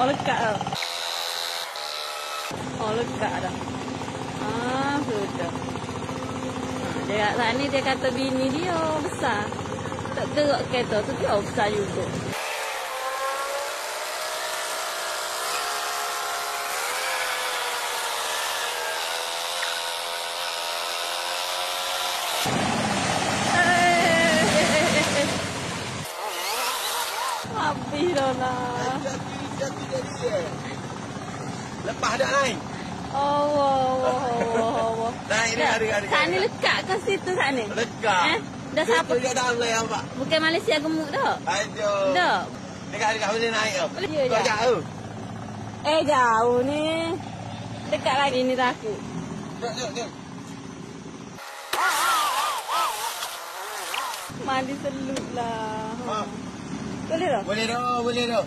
Oh, lekat dah. Oh, lekat dah. Sudah. Dia kat sana dia kata bini dia besar. Tak gerak kereta tu dia besar juga. Habis dah lah. Jadi. Lepas dah naik. Allah. Naik ni hari-hari. Sana lekat ke situ sana? Lekat. Dah siapa? Dia dah mulai nampak. Bukan Malaysia gemuk dah. Aduh. Dah. Dekat boleh naik ke? Ya, Kau jauh. Jauh ni. Dekat lagi ni takut. Jom. Mandi selut lah. Ha. Boleh tak? Boleh dah.